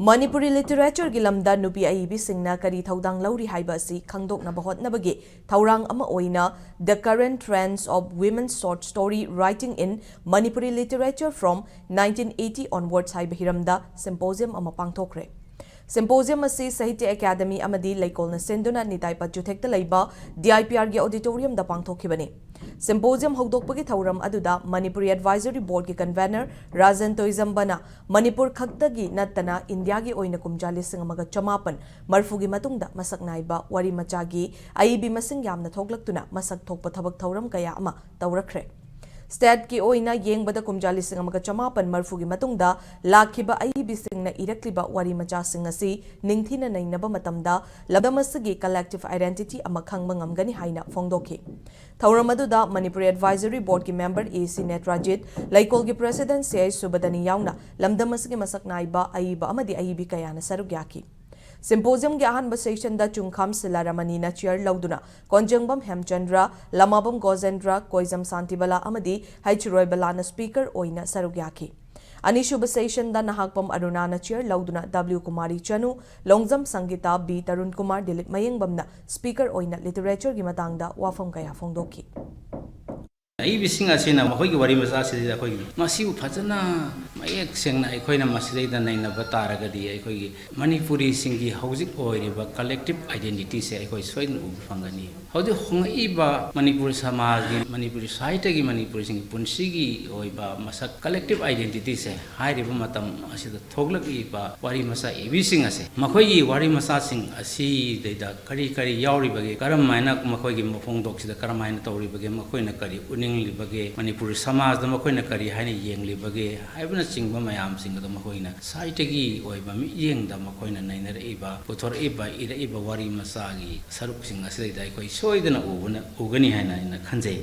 Manipuri literature gilamda nupi aibi singna kari thaudang lauri haiba si khangdok na bahot na bagi thaurang ama oina the current trends of women's short story writing in Manipuri literature from 1980 onwards haiba hiramda symposium ama pangthokre. Symposium asi Sahitya Academy amadi Laikolna Senduna Nitai Pajuthekta Laiba DIPR gi auditorium da pangthokhibani. Symposium hogdokpagi thauram aduda Manipuri Advisory Board ki convener Rajan Toizambana Manipur khaktagi nattana India gi oina kumjali singamaga chamapan marfugi matungda masak naiba wari machagi aibi masing yamna thoglaktuna masak thokpa thabak thauram kaya ama tawrakre. State ki oina yengbada kumjali singamaga chamapan marfugi matungda lakhiba aibi singna irakliba wari macha singasi ningthina nainaba matamda labdamasagi collective identity ama khangba ngamgani haina fongdokhi. Thauramadu Manipuri Advisory Board ki member AC Netrajit Laikol ki President CI Subadani yauna lamdamasagi masak naiba aiba amadi aibi kayana sarugyaki. Symposium ki ahanba session da Chungkham Silaramani na chair lauduna Konjangbam Hemchandra Lamabam Gozendra Koizam Santibala amadi Haichuroi Balana speaker oina sarugyaki. Anishuba session da Nahakpam Aruna na chair lauduna W Kumari Chanu Longzam Sangita B Tarun Kumar Dilip Mayengbamna speaker oina literature gi matangda wafam kaya fongdoki. Aibi singa sina makhoi wari masa sida khoi masiu phajana mayek sengna aikhoina masidai da naina batara gadi aikoi Manipuri singi hojik oiriba collective identity se aikoi soin u fangani hodi hongiba Manipur samaj gi Manipuri society gi Manipuri singi punsi gi oiba masak collective identity se hairiba matam asida thoglagi ba wari masa ibi singa se makhoi gi wari masa sing asi deida kari kari yauriba ge karam maina makhoi gi mafong dok sida karam maina tawriba ge makhoi na kari libage Manipur samaj da makoina kari haina yeng libage haibna chingba mayam singa da makoina saitegi oiba mi yeng da makoina naina reiba puthor eba ira eba wari masagi saruk singa sidai dai koi soidana ugani haina ina khanje